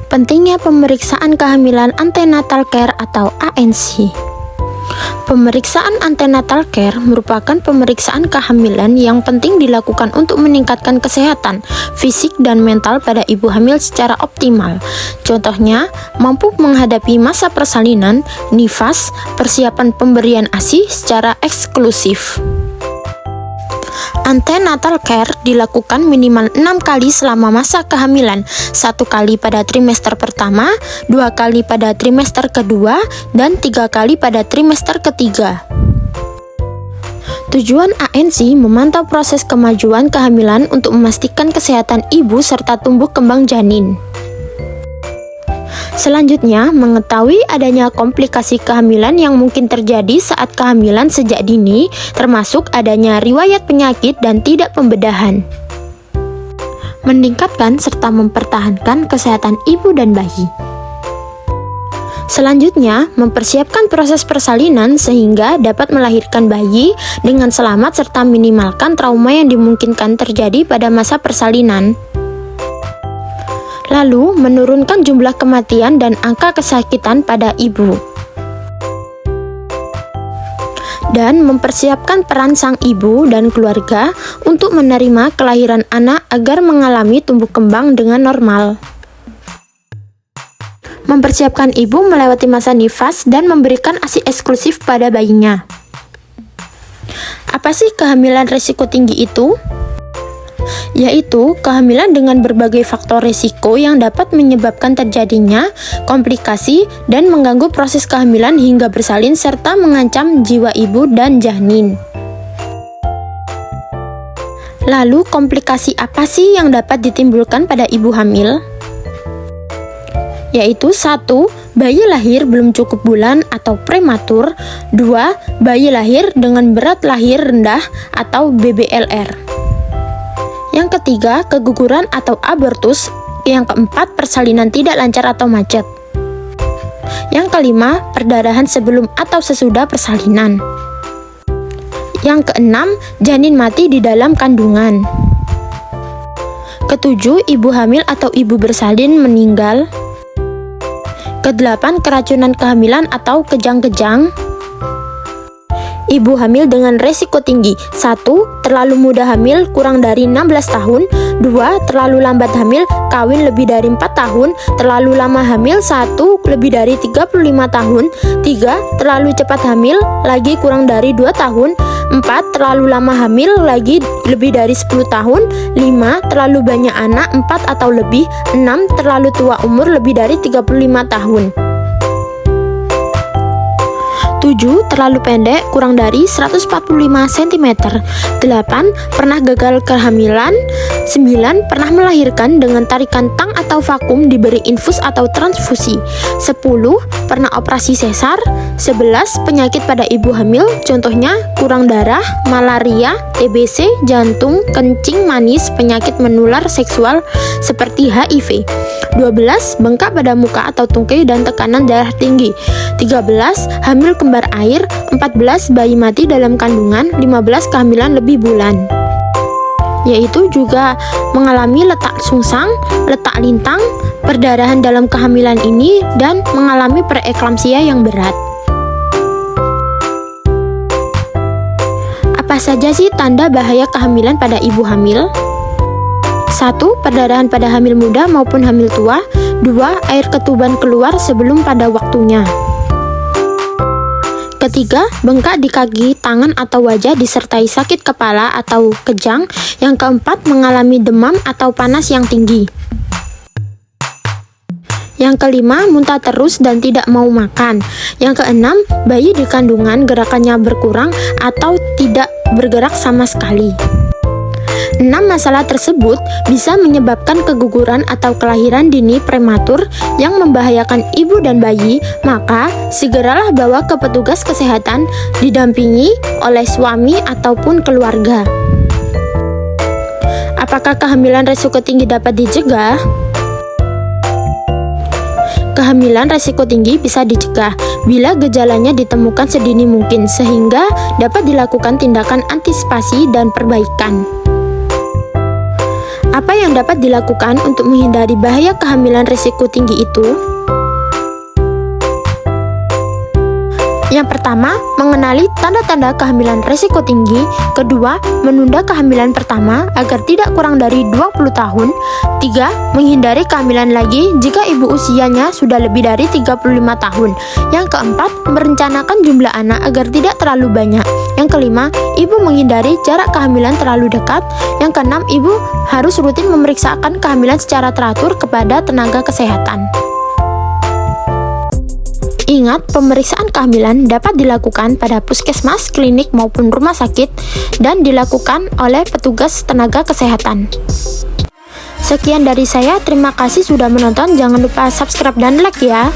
Pentingnya pemeriksaan kehamilan antenatal care atau ANC. Pemeriksaan antenatal care merupakan pemeriksaan kehamilan yang penting dilakukan untuk meningkatkan kesehatan fisik dan mental pada ibu hamil secara optimal. Contohnya, mampu menghadapi masa persalinan, nifas, persiapan pemberian ASI secara eksklusif. Antenatal care dilakukan minimal 6 kali selama masa kehamilan, 1 kali pada trimester pertama, 2 kali pada trimester kedua, dan 3 kali pada trimester ketiga. Tujuan ANC memantau proses kemajuan kehamilan untuk memastikan kesehatan ibu serta tumbuh kembang janin. Selanjutnya, mengetahui adanya komplikasi kehamilan yang mungkin terjadi saat kehamilan sejak dini, termasuk adanya riwayat penyakit dan tidak pembedahan. Meningkatkan serta mempertahankan kesehatan ibu dan bayi. Selanjutnya, mempersiapkan proses persalinan sehingga dapat melahirkan bayi dengan selamat serta minimalkan trauma yang dimungkinkan terjadi pada masa persalinan. Lalu, menurunkan jumlah kematian dan angka kesakitan pada ibu. Dan mempersiapkan peran sang ibu dan keluarga untuk menerima kelahiran anak agar mengalami tumbuh kembang dengan normal. Mempersiapkan ibu melewati masa nifas dan memberikan ASI eksklusif pada bayinya. Apa sih kehamilan risiko tinggi itu? Yaitu kehamilan dengan berbagai faktor risiko yang dapat menyebabkan terjadinya komplikasi dan mengganggu proses kehamilan hingga bersalin serta mengancam jiwa ibu dan janin. Lalu komplikasi apa sih yang dapat ditimbulkan pada ibu hamil? Yaitu 1. Bayi lahir belum cukup bulan atau prematur. 2. Bayi lahir dengan berat lahir rendah atau BBLR. Yang ketiga, keguguran atau abortus. Yang keempat, persalinan tidak lancar atau macet. Yang kelima, perdarahan sebelum atau sesudah persalinan. Yang keenam, janin mati di dalam kandungan. Ketujuh, ibu hamil atau ibu bersalin meninggal. Kedelapan, keracunan kehamilan atau kejang-kejang. Ibu hamil dengan resiko tinggi. 1. Terlalu muda hamil kurang dari 16 tahun. 2. Terlalu lambat hamil kawin lebih dari 4 tahun. Terlalu lama hamil 1. Lebih dari 35 tahun. 3. Terlalu cepat hamil lagi kurang dari 2 tahun. 4. Terlalu lama hamil lagi lebih dari 10 tahun. 5. Terlalu banyak anak 4 atau lebih. 6. Terlalu tua umur lebih dari 35 tahun. 7. Terlalu pendek, kurang dari 145 cm. 8. Pernah gagal kehamilan. 9. Pernah melahirkan dengan tarikan tang atau vakum diberi infus atau transfusi. 10. Pernah operasi sesar. 11. Penyakit pada ibu hamil, contohnya kurang darah, malaria, TBC, jantung, kencing manis, penyakit menular seksual seperti HIV. 12. Bengkak pada muka atau tungkai dan tekanan darah tinggi. 13. Hamil kembar air. 14. Bayi mati dalam kandungan. 15. Kehamilan lebih bulan. Yaitu juga mengalami letak sungsang, letak lintang, perdarahan dalam kehamilan ini, dan mengalami preeklamsia yang berat. Apa saja sih tanda bahaya kehamilan pada ibu hamil? 1. Perdarahan pada hamil muda maupun hamil tua. 2. Air ketuban keluar sebelum pada waktunya. Ketiga, bengkak di kaki, tangan atau wajah disertai sakit kepala atau kejang. Yang keempat, mengalami demam atau panas yang tinggi. Yang kelima, muntah terus dan tidak mau makan. Yang keenam, bayi di kandungan gerakannya berkurang atau tidak bergerak sama sekali. 6 masalah tersebut bisa menyebabkan keguguran atau kelahiran dini prematur yang membahayakan ibu dan bayi, maka segeralah bawa ke petugas kesehatan didampingi oleh suami ataupun keluarga. Apakah kehamilan risiko tinggi dapat dicegah? Kehamilan risiko tinggi bisa dicegah bila gejalanya ditemukan sedini mungkin sehingga dapat dilakukan tindakan antisipasi dan perbaikan. Apa yang dapat dilakukan untuk menghindari bahaya kehamilan risiko tinggi itu? Yang pertama, mengenali tanda-tanda kehamilan risiko tinggi. Kedua, menunda kehamilan pertama agar tidak kurang dari 20 tahun. Tiga, menghindari kehamilan lagi jika ibu usianya sudah lebih dari 35 tahun. Yang keempat, merencanakan jumlah anak agar tidak terlalu banyak. Yang kelima, ibu menghindari jarak kehamilan terlalu dekat. Yang keenam, ibu harus rutin memeriksakan kehamilan secara teratur kepada tenaga kesehatan. Ingat, pemeriksaan kehamilan dapat dilakukan pada puskesmas, klinik, maupun rumah sakit dan dilakukan oleh petugas tenaga kesehatan. Sekian dari saya, terima kasih sudah menonton. Jangan lupa subscribe dan like ya.